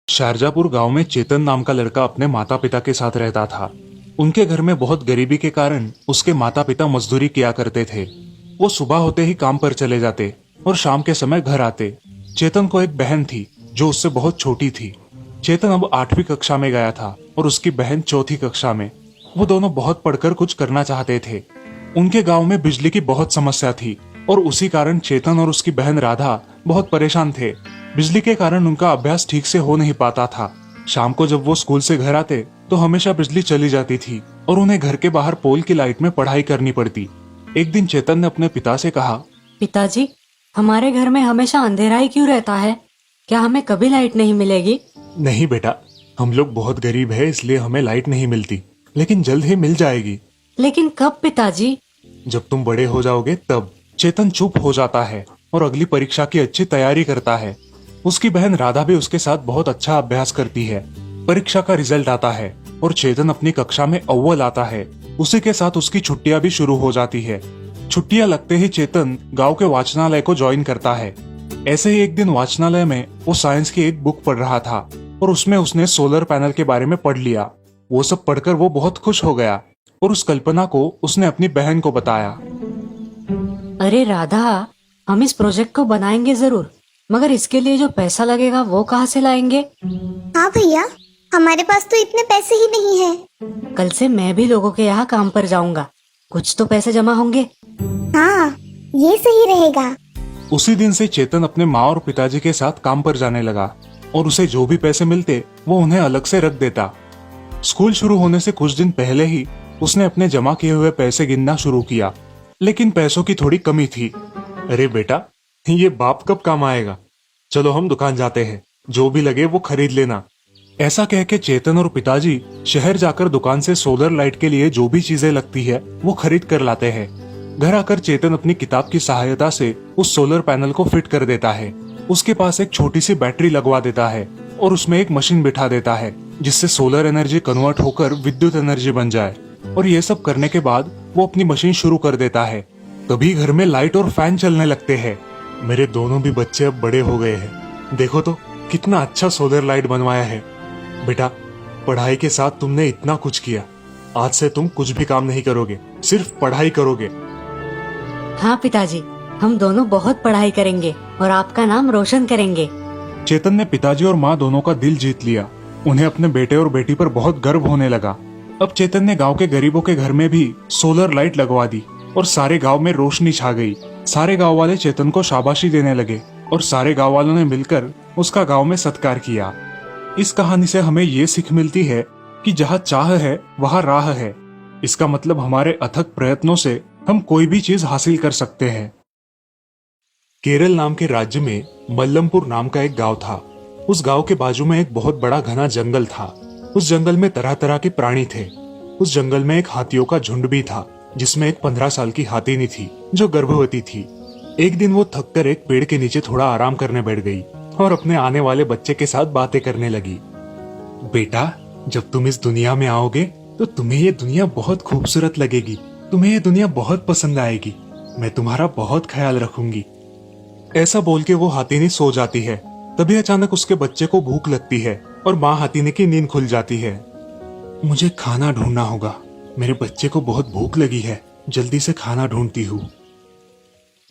शारजापुर गांव में चेतन नाम का लड़का अपने माता पिता के साथ रहता था। उनके घर में बहुत गरीबी के कारण उसके माता पिता मजदूरी किया करते थे। वो सुबह होते ही काम पर चले जाते और शाम के समय घर आते। चेतन को एक बहन थी जो उससे बहुत छोटी थी। चेतन अब 8वीं कक्षा में गया था और उसकी बहन 4थी कक्षा में। वो दोनों बहुत पढ़कर कुछ करना चाहते थे। उनके गांव में बिजली की बहुत समस्या थी और उसी कारण चेतन और उसकी बहन राधा बहुत परेशान थे। बिजली के कारण उनका अभ्यास ठीक से हो नहीं पाता था। शाम को जब वो स्कूल से घर आते तो हमेशा बिजली चली जाती थी और उन्हें घर के बाहर पोल की लाइट में पढ़ाई करनी पड़ती। एक दिन चेतन ने अपने पिता से कहा, पिताजी, हमारे घर में हमेशा अंधेरा ही क्यों रहता है? क्या हमें कभी लाइट नहीं मिलेगी? नहीं बेटा, हम लोग बहुत गरीब है इसलिए हमें लाइट नहीं मिलती, लेकिन जल्द ही मिल जाएगी। लेकिन कब पिताजी? जब तुम बड़े हो जाओगे तब। चेतन चुप हो जाता है और अगली परीक्षा की अच्छी तैयारी करता है। उसकी बहन राधा भी उसके साथ बहुत अच्छा अभ्यास करती है। परीक्षा का रिजल्ट आता है और चेतन अपनी कक्षा में अव्वल आता है। उसी के साथ उसकी छुट्टियां भी शुरू हो जाती है। छुट्टियां लगते ही चेतन गांव के वाचनालय को ज्वाइन करता है। ऐसे ही एक दिन वाचनालय में वो साइंस की एक बुक पढ़ रहा था और उसमें उसने सोलर पैनल के बारे में पढ़ लिया। वो सब पढ़कर वो बहुत खुश हो गया और उस कल्पना को उसने अपनी बहन को बताया। अरे राधा, हम इस प्रोजेक्ट को बनाएंगे जरूर, मगर इसके लिए जो पैसा लगेगा वो कहाँ से लाएंगे? हाँ भैया, हमारे पास तो इतने पैसे ही नहीं है। कल से मैं भी लोगों के यहाँ काम पर जाऊंगा, कुछ तो पैसे जमा होंगे। हाँ, ये सही रहेगा। उसी दिन से चेतन अपने माँ और पिताजी के साथ काम पर जाने लगा और उसे जो भी पैसे मिलते वो उन्हें अलग से रख देता। स्कूल शुरू होने से कुछ दिन पहले ही उसने अपने जमा किए हुए पैसे गिनना शुरू किया, लेकिन पैसों की थोड़ी कमी थी। अरे बेटा, ये बाप कब काम आएगा? चलो हम दुकान जाते हैं, जो भी लगे वो खरीद लेना। ऐसा कह के चेतन और पिताजी शहर जाकर दुकान से सोलर लाइट के लिए जो भी चीजें लगती है वो खरीद कर लाते हैं। घर आकर चेतन अपनी किताब की सहायता से उस सोलर पैनल को फिट कर देता है। उसके पास एक छोटी सी बैटरी लगवा देता है और उसमें एक मशीन बिठा देता है जिससे सोलर एनर्जी कन्वर्ट होकर विद्युत एनर्जी बन जाए। और ये सब करने के बाद वो अपनी मशीन शुरू कर देता है। तभी घर में लाइट और फैन चलने लगते हैं। मेरे दोनों भी बच्चे अब बड़े हो गए हैं। देखो तो कितना अच्छा सोलर लाइट बनवाया है। बेटा, पढ़ाई के साथ तुमने इतना कुछ किया। आज से तुम कुछ भी काम नहीं करोगे, सिर्फ पढ़ाई करोगे। हाँ पिताजी, हम दोनों बहुत पढ़ाई करेंगे और आपका नाम रोशन करेंगे। चेतन ने पिताजी और माँ दोनों का दिल जीत लिया। उन्हें अपने बेटे और बेटी पर बहुत गर्व होने लगा। अब चेतन ने गांव के गरीबों के घर में भी सोलर लाइट लगवा दी और सारे गांव में रोशनी छा गई। सारे गांव वाले चेतन को शाबाशी देने लगे और सारे गांव वालों ने मिलकर उसका गांव में सत्कार किया। इस कहानी से हमें ये सीख मिलती है कि जहाँ चाह है वहाँ राह है। इसका मतलब हमारे अथक प्रयत्नों से हम कोई भी चीज हासिल कर सकते हैं। केरल नाम के राज्य में मल्लमपुर नाम का एक गांव था। उस गांव के बाजू में एक बहुत बड़ा घना जंगल था। उस जंगल में तरह तरह के प्राणी थे। उस जंगल में एक हाथियों का झुंड भी था, जिसमें एक 15 साल की हाथीनी थी जो गर्भवती थी। एक दिन वो थक कर एक पेड़ के नीचे थोड़ा आराम करने बैठ गई और अपने आने वाले बच्चे के साथ बातें करने लगी। बेटा, जब तुम इस दुनिया में आओगे तो तुम्हें ये दुनिया बहुत खूबसूरत लगेगी। तुम्हें ये दुनिया बहुत पसंद आएगी। मैं तुम्हारा बहुत ख्याल रखूंगी। ऐसा बोल के वो हाथीनी सो जाती है। तभी अचानक उसके बच्चे को भूख लगती है और माँ हाथीनी की नींद खुल जाती है। मुझे खाना ढूंढना होगा, मेरे बच्चे को बहुत भूख लगी है, जल्दी से खाना ढूंढती हूँ।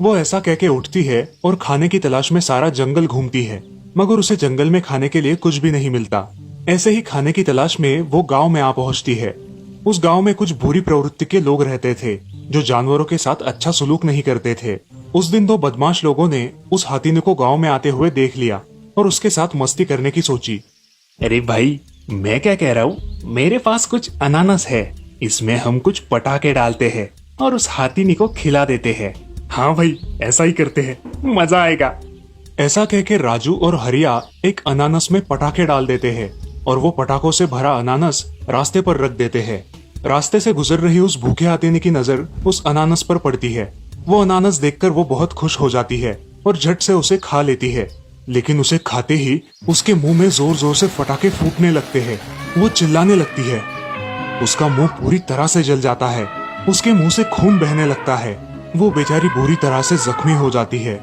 वो ऐसा कह के उठती है और खाने की तलाश में सारा जंगल घूमती है, मगर उसे जंगल में खाने के लिए कुछ भी नहीं मिलता। ऐसे ही खाने की तलाश में वो गांव में आ पहुंचती है। उस गांव में कुछ बुरी प्रवृत्ति के लोग रहते थे जो जानवरों के साथ अच्छा सलूक नहीं करते थे। उस दिन 2 बदमाश लोगों ने उस हाथीने को गांव में आते हुए देख लिया और उसके साथ मस्ती करने की सोची। अरे भाई, मैं क्या कह रहा हूँ, मेरे पास कुछ अनानास है, इसमें हम कुछ पटाखे डालते हैं और उस हाथीनी को खिला देते हैं। हाँ भाई, ऐसा ही करते हैं, मजा आएगा। ऐसा कह के राजू और हरिया एक अनानास में पटाखे डाल देते हैं और वो पटाखों से भरा अनानास रास्ते पर रख देते हैं। रास्ते से गुजर रही उस भूखे हाथीनी की नजर उस अनानास पर पड़ती है। वो अनानास देखकर वो बहुत खुश हो जाती है और झट से उसे खा लेती है। लेकिन उसे खाते ही उसके मुंह में जोर जोर से पटाखे फूटने लगते हैं। वो चिल्लाने लगती है। उसका मुंह पूरी तरह से जल जाता है। उसके मुंह से खून बहने लगता है। वो बेचारी बुरी तरह से जख्मी हो जाती है।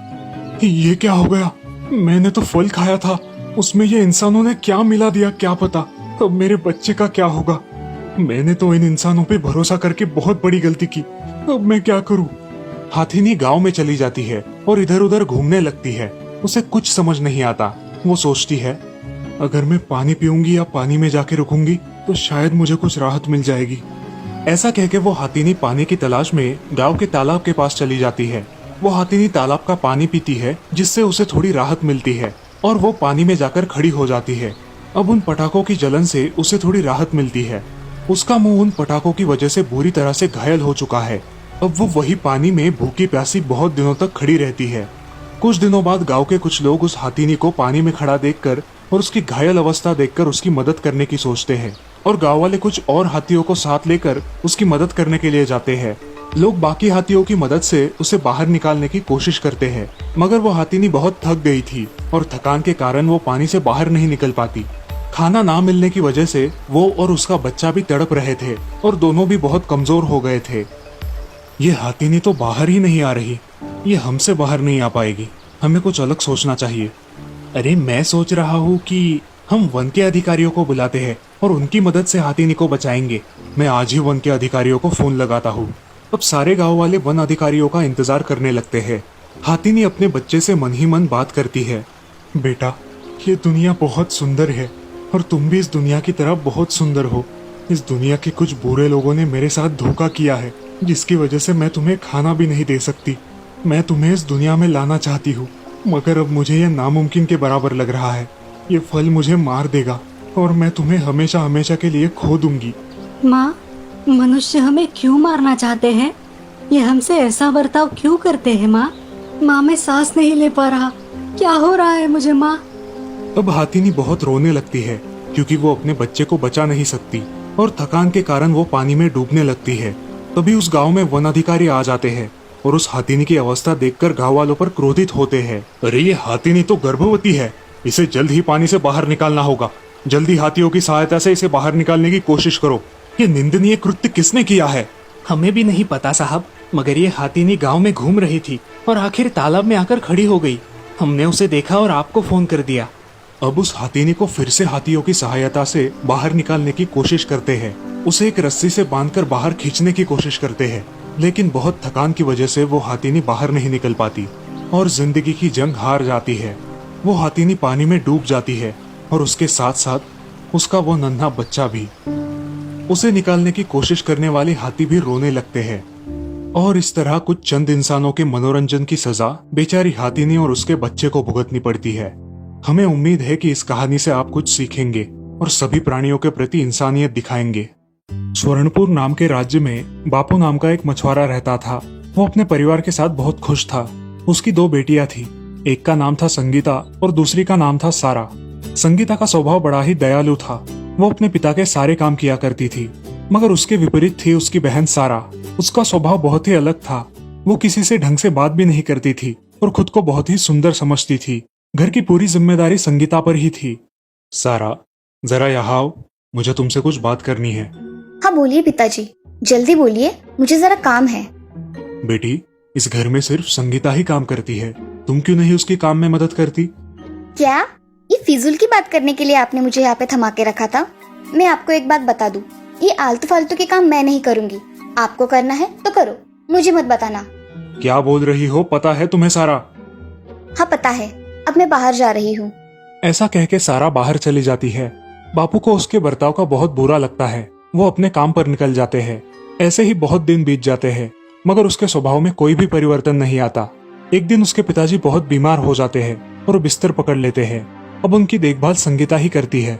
ये क्या हो गया? मैंने तो फल खाया था उसमें ये इंसानों ने क्या मिला दिया क्या पता। अब मेरे बच्चे का क्या होगा। मैंने तो इन इंसानों पे भरोसा करके बहुत बड़ी गलती की। अब मैं क्या करूं। हाथिनी गांव में चली जाती है और इधर उधर घूमने लगती है। उसे कुछ समझ नहीं आता। वो सोचती है अगर मैं पानी पीऊंगी या पानी में जाके रुकूंगी तो शायद मुझे कुछ राहत मिल जाएगी। ऐसा कहकर वो हाथिनी पानी की तलाश में गांव के तालाब के पास चली जाती है। वो हाथिनी तालाब का पानी पीती है जिससे उसे थोड़ी राहत मिलती है और वो पानी में जाकर खड़ी हो जाती है। अब उन पटाखों की जलन से उसे थोड़ी राहत मिलती है। उसका मुंह उन पटाखों की वजह से बुरी तरह से घायल हो चुका है। अब वो वही पानी में भूखी प्यासी बहुत दिनों तक खड़ी रहती है। कुछ दिनों बाद गांव के कुछ लोग उस हाथिनी को पानी में खड़ा देखकर और उसकी घायल अवस्था देखकर उसकी मदद करने की सोचते हैं और गांव वाले कुछ और हाथियों को साथ लेकर उसकी मदद करने के लिए जाते हैं। लोग बाकी हाथियों की मदद से उसे बाहर निकालने की कोशिश करते हैं, मगर वो हाथिनी बहुत थक गई थी और थकान के कारण वो पानी से बाहर नहीं निकल पाती। खाना ना मिलने की वजह से वो और उसका बच्चा भी तड़प रहे थे और दोनों भी बहुत कमजोर हो गए थे। ये हाथिनी तो बाहर ही नहीं आ रही। ये हमसे बाहर नहीं आ पाएगी। हमें कुछ अलग सोचना चाहिए। अरे मैं सोच रहा हूँ कि हम वन के अधिकारियों को बुलाते हैं और उनकी मदद से हाथिनी को बचाएंगे। मैं आज ही वन के अधिकारियों को फोन लगाता हूँ। अब सारे गांव वाले वन अधिकारियों का इंतजार करने लगते हैं। हाथिनी अपने बच्चे से मन ही मन बात करती है। बेटा, ये दुनिया बहुत सुंदर है और तुम भी इस दुनिया की तरह बहुत सुंदर हो। इस दुनिया के कुछ बुरे लोगों ने मेरे साथ धोखा किया है, जिसकी वजह से मैं तुम्हें खाना भी नहीं दे सकती। मैं तुम्हें इस दुनिया में लाना चाहती हूँ, मगर अब मुझे यह नामुमकिन के बराबर लग रहा है। ये फल मुझे मार देगा और मैं तुम्हें हमेशा हमेशा के लिए खो दूंगी। माँ, मनुष्य हमें क्यों मारना चाहते हैं? ये हमसे ऐसा बर्ताव क्यों करते हैं माँ? माँ, मैं सांस नहीं ले पा रहा। क्या हो रहा है मुझे माँ? अब हाथिनी बहुत रोने लगती है क्योंकि वो अपने बच्चे को बचा नहीं सकती और थकान के कारण वो पानी में डूबने लगती है। तभी उस गांव में वन अधिकारी आ जाते हैं और उस हाथिनी की अवस्था देखकर गांव वालों पर क्रोधित होते हैं। अरे ये हाथिनी तो गर्भवती है, इसे जल्द ही पानी से बाहर निकालना होगा। जल्दी हाथियों की सहायता से इसे बाहर निकालने की कोशिश करो। ये निंदनीय कृत्य किसने किया है? हमें भी नहीं पता साहब, मगर ये हाथिनी गांव में घूम रही थी और आखिर तालाब में आकर खड़ी हो गई। हमने उसे देखा और आपको फोन कर दिया। अब उस हाथिनी को फिर से हाथियों की सहायता से बाहर निकालने की कोशिश करते हैं। उसे एक रस्सी से बांधकर बाहर खींचने की कोशिश करते हैं, लेकिन बहुत थकान की वजह से वो हाथिनी बाहर नहीं निकल पाती और जिंदगी की जंग हार जाती है। वो हाथिनी पानी में डूब जाती है और उसके साथ साथ उसका वो नन्हा बच्चा भी। उसे निकालने की कोशिश करने वाले हाथी भी रोने लगते हैं और इस तरह कुछ चंद इंसानों के मनोरंजन की सजा बेचारी हाथिनी और उसके बच्चे को भुगतनी पड़ती है। हमें उम्मीद है कि इस कहानी से आप कुछ सीखेंगे और सभी प्राणियों के प्रति इंसानियत दिखाएंगे। स्वर्णपुर नाम के राज्य में बापू नाम का एक मछुआरा रहता था। वो अपने परिवार के साथ बहुत खुश था। उसकी 2 बेटियां थी। एक का नाम था संगीता और दूसरी का नाम था सारा। संगीता का स्वभाव बड़ा ही दयालु था। वो अपने पिता के सारे काम किया करती थी, मगर उसके विपरीत थी उसकी बहन सारा। उसका स्वभाव बहुत ही अलग था। वो किसी से ढंग से बात भी नहीं करती थी और खुद को बहुत ही सुंदर समझती थी। घर की पूरी जिम्मेदारी संगीता पर ही थी। सारा, जरा यहाँ आओ, मुझे तुमसे कुछ बात करनी है। हाँ बोलिए पिताजी, जल्दी बोलिए, मुझे जरा काम है। बेटी, इस घर में सिर्फ संगीता ही काम करती है, तुम क्यों नहीं उसकी काम में मदद करती? क्या ये फिजूल की बात करने के लिए आपने मुझे यहाँ पे थमा के रखा था? मैं आपको एक बात बता दूं, ये आलतू फालतू के काम मैं नहीं करूंगी। आपको करना है तो करो, मुझे मत बताना। क्या बोल रही हो? पता है तुम्हें सारा? हाँ पता है, अब मैं बाहर जा रही हूँ। ऐसा कह के सारा बाहर चली जाती है। बापू को उसके बर्ताव का बहुत बुरा लगता है। वो अपने काम पर निकल जाते हैं। ऐसे ही बहुत दिन बीत जाते हैं, मगर उसके स्वभाव में कोई भी परिवर्तन नहीं आता। एक दिन उसके पिताजी बहुत बीमार हो जाते हैं और बिस्तर पकड़ लेते हैं। अब उनकी देखभाल संगीता ही करती है।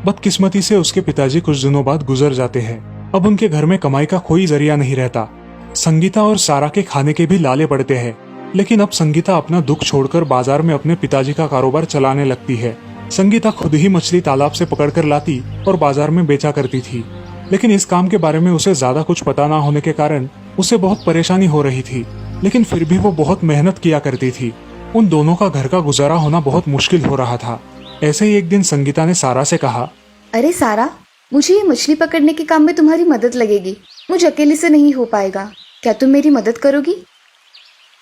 बदकिस्मती से उसके पिताजी कुछ दिनों बाद गुजर जाते हैं। अब उनके घर में कमाई का कोई जरिया नहीं रहता। संगीता और सारा के खाने के भी लाले पड़ते हैं, लेकिन अब संगीता अपना दुख छोड़कर बाजार में अपने पिताजी का कारोबार चलाने लगती है। संगीता खुद ही मछली तालाब से पकड़कर लाती और बाजार में बेचा करती थी, लेकिन इस काम के बारे में उसे ज्यादा कुछ पता ना होने के कारण उसे बहुत परेशानी हो रही थी। लेकिन फिर भी वो बहुत मेहनत किया करती थी। उन दोनों का घर का गुजारा होना बहुत मुश्किल हो रहा था। ऐसे ही एक दिन संगीता ने सारा से कहा, अरे सारा, मुझे ये मछली पकड़ने के काम में तुम्हारी मदद लगेगी। मुझे अकेले से नहीं हो पाएगा, क्या तुम मेरी मदद करोगी?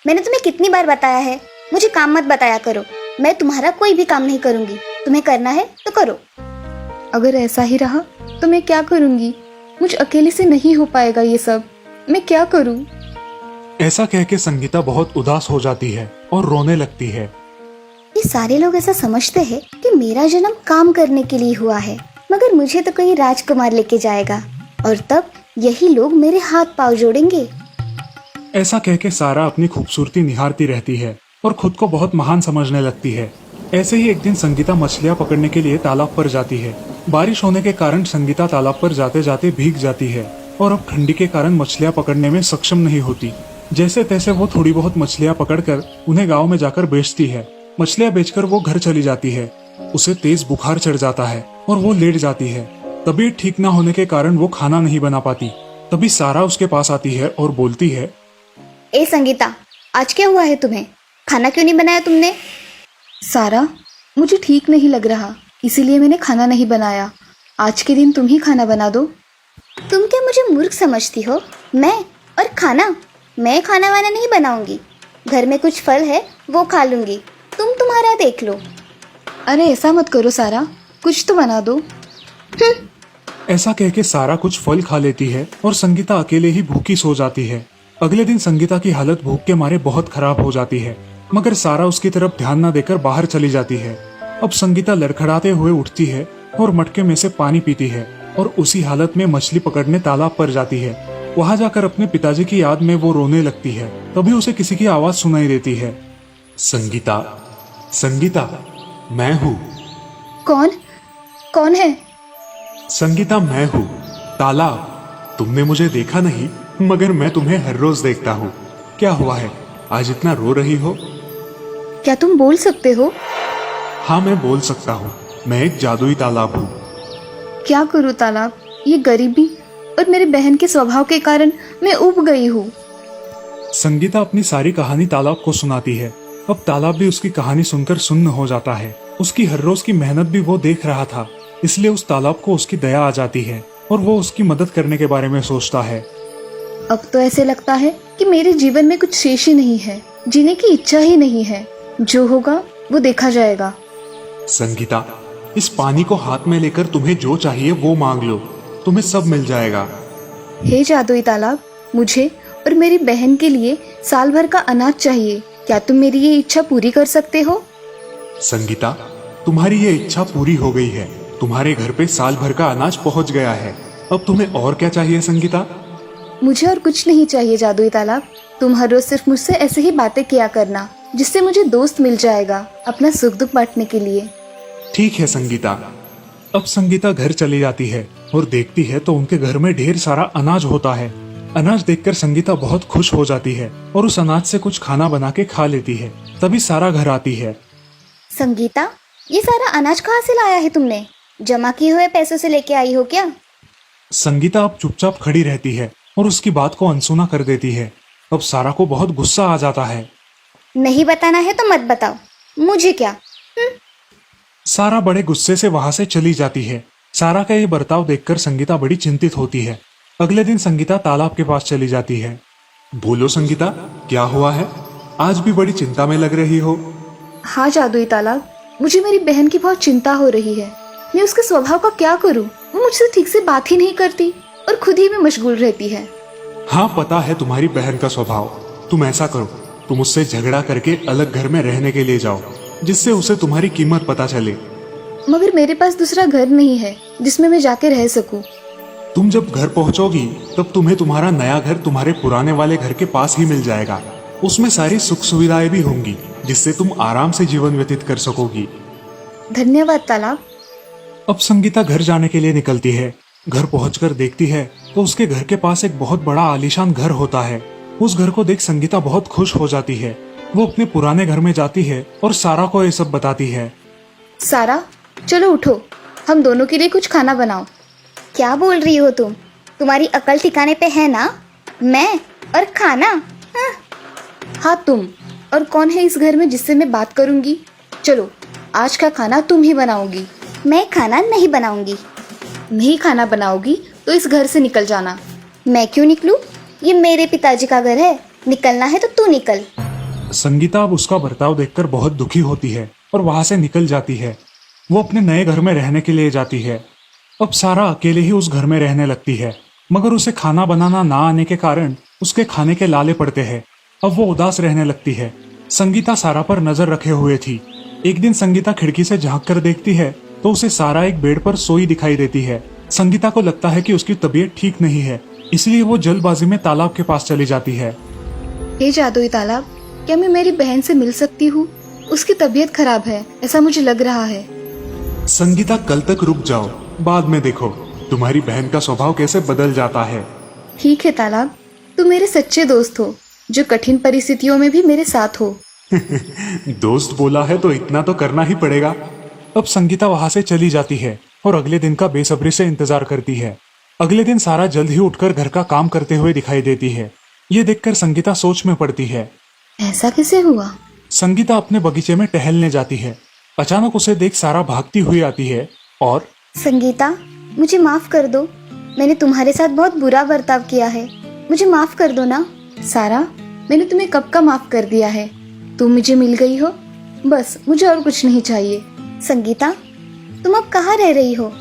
मैंने तुम्हें कितनी बार बताया है, मुझे काम मत बताया करो। मैं तुम्हारा कोई भी काम नहीं करूंगी। तुम्हें करना है तो करो। अगर ऐसा ही रहा तो मैं क्या करूंगी? मुझ अकेले से नहीं हो पाएगा ये सब। मैं क्या करूं? ऐसा कह के संगीता बहुत उदास हो जाती है और रोने लगती है। ये सारे लोग ऐसा समझते हैं कि मेरा जन्म काम करने के लिए हुआ है, मगर मुझे तो कोई राजकुमार लेके जाएगा और तब यही लोग मेरे हाथ पांव जोड़ेंगे। ऐसा कह के सारा अपनी खूबसूरती निहारती रहती है और खुद को बहुत महान समझने लगती है। ऐसे ही एक दिन संगीता मछलियां पकड़ने के लिए तालाब पर जाती है। बारिश होने के कारण संगीता तालाब पर जाते जाते भीग जाती है और अब ठंडी के कारण मछलियां पकड़ने में सक्षम नहीं होती। जैसे तैसे वो थोड़ी बहुत मछलियां पकड़कर उन्हें गांव में जाकर बेचती है। मछलियां बेचकर वो घर चली जाती है। उसे तेज बुखार चढ़ जाता है और वो लेट जाती है। तबीयत ठीक न होने के कारण वो खाना नहीं बना पाती। तभी सारा उसके पास आती है और बोलती है, ए संगीता, आज क्या हुआ है तुम्हें? खाना क्यों नहीं बनाया तुमने? सारा, मुझे ठीक नहीं लग रहा, इसीलिए मैंने खाना नहीं बनाया। आज के दिन तुम ही खाना बना दो। तुम क्या मुझे मूर्ख समझती हो? मैं खाना वाना नहीं बनाऊंगी। घर में कुछ फल है वो खा लूंगी, तुम तुम्हारा देख लो। अरे ऐसा मत करो सारा, कुछ तो बना दो। ऐसा कह के सारा कुछ फल खा लेती है और संगीता अकेले ही भूखी सो जाती है। अगले दिन संगीता की हालत भूख के मारे बहुत खराब हो जाती है, मगर सारा उसकी तरफ ध्यान न देकर बाहर चली जाती है। अब संगीता लड़खड़ाते हुए उठती है और मटके में से पानी पीती है और उसी हालत में मछली पकड़ने तालाब पर जाती है। वहां जाकर अपने पिताजी की याद में वो रोने लगती है। तभी उसे किसी की आवाज सुनाई देती है, संगीता, संगीता, मैं हूँ। कौन है? संगीता, मैं हूँ, तालाब। तुमने मुझे देखा नहीं, मगर मैं तुम्हें हर रोज देखता हूँ। क्या हुआ है, आज इतना रो रही हो? क्या तुम बोल सकते हो? हाँ, मैं बोल सकता हूँ। मैं एक जादुई तालाब हूँ। क्या करूँ तालाब? ये गरीबी और मेरे बहन के स्वभाव के कारण मैं उब गई हूँ। संगीता अपनी सारी कहानी तालाब को सुनाती है। अब तालाब भी उसकी कहानी सुनकर सुन्न हो जाता है। उसकी हर रोज की मेहनत भी वो देख रहा था, इसलिए उस तालाब को उसकी दया आ जाती है और वो उसकी मदद करने के बारे में सोचता है। अब तो ऐसे लगता है कि मेरे जीवन में कुछ शेष ही नहीं है, जीने की इच्छा ही नहीं है। जो होगा वो देखा जाएगा। संगीता, इस पानी को हाथ में लेकर तुम्हें जो चाहिए वो मांग लो, तुम्हें सब मिल जाएगा। हे जादुई तालाब, मुझे और मेरी बहन के लिए साल भर का अनाज चाहिए। क्या तुम मेरी ये इच्छा पूरी कर सकते हो? संगीता, तुम्हारी ये इच्छा पूरी हो गई है। तुम्हारे घर पे साल भर का अनाज पहुंच गया है। अब तुम्हें और क्या चाहिए संगीता? मुझे और कुछ नहीं चाहिए जादुई तालाब। तुम हर रोज सिर्फ मुझसे ऐसे ही बातें किया करना, जिससे मुझे दोस्त मिल जाएगा अपना सुख दुख बांटने के लिए। ठीक है संगीता। अब संगीता घर चली जाती है और देखती है तो उनके घर में ढेर सारा अनाज होता है। अनाज देखकर संगीता बहुत खुश हो जाती है और उस अनाज से कुछ खाना बना के खा लेती है। तभी सारा घर आती है। संगीता, ये सारा अनाज कहाँ से लाया है तुमने? जमा किए हुए पैसों से लेके आई हो क्या? संगीता अब चुपचाप खड़ी रहती है और उसकी बात को अनसुना कर देती है। अब सारा को बहुत गुस्सा आ जाता है। नहीं बताना है तो मत बताओ, मुझे क्या। सारा बड़े गुस्से से वहां से चली जाती है। सारा का ये बर्ताव देखकर संगीता बड़ी चिंतित होती है। अगले दिन संगीता तालाब के पास चली जाती है। बोलो संगीता, क्या हुआ है? आज भी बड़ी चिंता में लग रही हो। हाँ जादुई तालाब, मुझे मेरी बहन की बहुत चिंता हो रही है। मैं उसके स्वभाव का क्या करूं? वो मुझसे ठीक से बात ही नहीं करती और खुद ही में मशगूल रहती है। हाँ, पता है तुम्हारी बहन का स्वभाव। तुम ऐसा करो, तुम उससे झगड़ा करके अलग घर में रहने के लिए जाओ, जिससे उसे तुम्हारी कीमत पता चले। मगर मेरे पास दूसरा घर नहीं है जिसमें मैं जाके रह सकूं। तुम जब घर पहुंचोगी तब तुम्हें तुम्हारा नया घर तुम्हारे पुराने वाले घर के पास ही मिल जाएगा। उसमें सारी सुख सुविधाएं भी होंगी, जिससे तुम आराम से जीवन व्यतीत कर सकोगी। धन्यवाद तालाब। अब संगीता घर जाने के लिए निकलती है। घर पहुंचकर देखती है तो उसके घर के पास एक बहुत बड़ा आलीशान घर होता है। उस घर को देख संगीता बहुत खुश हो जाती है। वो अपने पुराने घर में जाती है और सारा को ये सब बताती है। सारा, चलो उठो, हम दोनों के लिए कुछ खाना बनाओ। क्या बोल रही हो तुम? तुम्हारी अकल ठिकाने पे है ना? मैं और खाना? हाँ तुम। और कौन है इस घर में जिससे मैं बात करूंगी? चलो, आज का खाना तुम ही बनाओगी। मैं खाना नहीं बनाऊंगी। नहीं खाना बनाओगी तो इस घर से निकल जाना। मैं क्यों निकलूं? ये मेरे पिताजी का घर है। निकलना है तो तू निकल। संगीता अब उसका बर्ताव देखकर बहुत दुखी होती है और वहां से निकल जाती है। वो अपने नए घर में रहने के लिए जाती है। अब सारा अकेले ही उस घर में रहने लगती है, मगर उसे खाना बनाना ना आने के कारण उसके खाने के लाले पड़ते हैं। अब वो उदास रहने लगती है। संगीता सारा पर नजर रखे हुए थी। एक दिन संगीता खिड़की से झांक कर देखती है तो उसे सारा एक बेड पर सोई दिखाई देती है। संगीता को लगता है कि उसकी तबीयत ठीक नहीं है, इसलिए वो जल्दबाजी में तालाब के पास चली जाती है। हे जादुई तालाब, क्या मैं मेरी बहन से मिल सकती हूँ? उसकी तबीयत खराब है, ऐसा मुझे लग रहा है। संगीता, कल तक रुक जाओ, बाद में देखो तुम्हारी बहन का स्वभाव कैसे बदल जाता है। ठीक है तालाब, तुम मेरे सच्चे दोस्त हो जो कठिन परिस्थितियों में भी मेरे साथ हो। दोस्त बोला है तो इतना तो करना ही पड़ेगा। अब संगीता वहां से चली जाती है और अगले दिन का बेसब्री से इंतजार करती है। अगले दिन सारा जल्द ही उठकर घर का काम करते हुए दिखाई देती है। ये देखकर संगीता सोच में पड़ती है। ऐसा कैसे हुआ? संगीता अपने बगीचे में टहलने जाती है। अचानक उसे देख सारा भागती हुई आती है और संगीता, मुझे माफ कर दो, मैंने तुम्हारे साथ बहुत बुरा बर्ताव किया है, मुझे माफ कर दो ना। सारा, मैंने तुम्हें कब का माफ कर दिया है, तुम मुझे मिल गई हो, बस मुझे और कुछ नहीं चाहिए। संगीता, तुम अब कहाँ रह रही हो?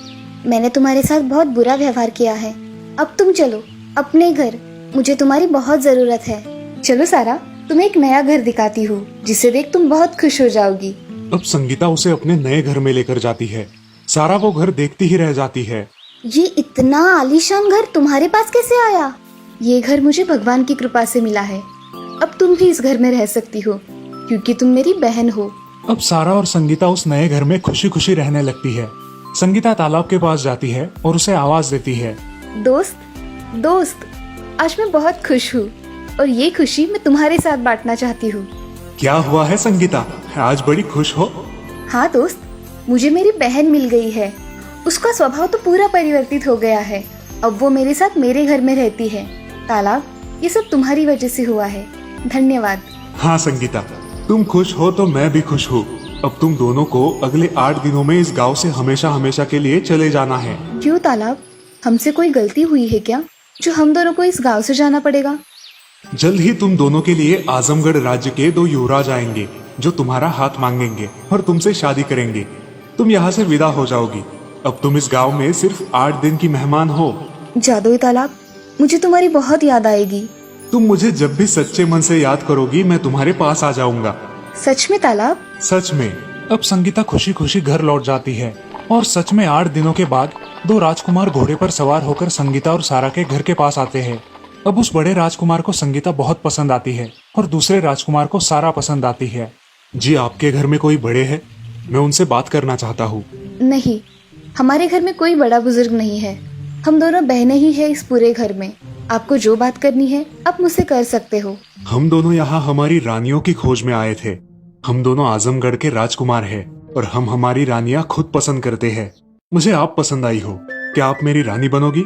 मैंने तुम्हारे साथ बहुत बुरा व्यवहार किया है, अब तुम चलो अपने घर, मुझे तुम्हारी बहुत जरूरत है। चलो सारा, तुम्हें एक नया घर दिखाती हूँ जिसे देख तुम बहुत खुश हो जाओगी। अब संगीता उसे अपने नए घर में लेकर जाती है। सारा वो घर देखती ही रह जाती है। ये इतना आलीशान घर तुम्हारे पास कैसे आया? ये घर मुझे भगवान की कृपा से मिला है। अब तुम भी इस घर में रह सकती हो क्योंकि तुम मेरी बहन हो। अब सारा और संगीता उस नए घर में खुशी खुशी रहने लगती है। संगीता तालाब के पास जाती है और उसे आवाज देती है, दोस्त, दोस्त, आज मैं बहुत खुश हूँ और ये खुशी मैं तुम्हारे साथ बांटना चाहती हूँ। क्या हुआ है संगीता, आज बड़ी खुश हो? हाँ दोस्त, मुझे मेरी बहन मिल गई है। उसका स्वभाव तो पूरा परिवर्तित हो गया है। अब वो मेरे साथ मेरे घर में रहती है। तालाब, ये सब तुम्हारी वजह से हुआ है, धन्यवाद। हाँ संगीता, तुम खुश हो तो मैं भी खुश हूँ। अब तुम दोनों को अगले 8 दिनों में इस गांव से हमेशा हमेशा के लिए चले जाना है। क्यों तालाब, हमसे कोई गलती हुई है क्या जो हम दोनों को इस गांव से जाना पड़ेगा? जल्द ही तुम दोनों के लिए आजमगढ़ राज्य के 2 युवराज आएंगे जो तुम्हारा हाथ मांगेंगे और तुमसे शादी करेंगे। तुम यहाँ से विदा हो जाओगी। अब तुम इस गांव में सिर्फ 8 दिन की मेहमान हो। जादुई तालाब, मुझे तुम्हारी बहुत याद आएगी। तुम मुझे जब भी सच्चे मन से याद करोगी मैं तुम्हारे पास आ जाऊंगा। सच में तालाब? सच में। अब संगीता खुशी खुशी घर लौट जाती है और सच में 8 दिनों के बाद 2 राजकुमार घोड़े पर सवार होकर संगीता और सारा के घर के पास आते हैं। अब उस बड़े राजकुमार को संगीता बहुत पसंद आती है और दूसरे राजकुमार को सारा पसंद आती है। जी, आपके घर में कोई बड़े हैं? मैं उनसे बात करना चाहता हूँ। नहीं, हमारे घर में कोई बड़ा बुजुर्ग नहीं है। हम दोनों बहनें ही हैं इस पूरे घर में। आपको जो बात करनी है आप मुझसे कर सकते हो। हम दोनों यहाँ हमारी रानियों की खोज में आए थे। हम दोनों आजमगढ़ के राजकुमार हैं और हम हमारी रानियाँ खुद पसंद करते हैं। मुझे आप पसंद आई हो, क्या आप मेरी रानी बनोगी?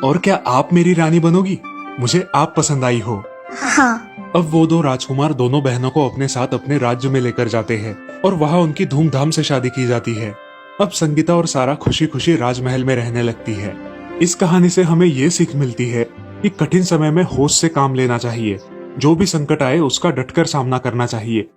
और क्या आप मेरी रानी बनोगी? मुझे आप पसंद आई हो। हाँ। अब वो 2 राजकुमार दोनों बहनों को अपने साथ अपने राज्य में लेकर जाते हैं और वहाँ उनकी धूमधाम से शादी की जाती है। अब संगीता और सारा खुशी खुशी राजमहल में रहने लगती है। इस कहानी से हमें ये सीख मिलती है कि कठिन समय में होश से काम लेना चाहिए। जो भी संकट आए उसका डटकर सामना करना चाहिए।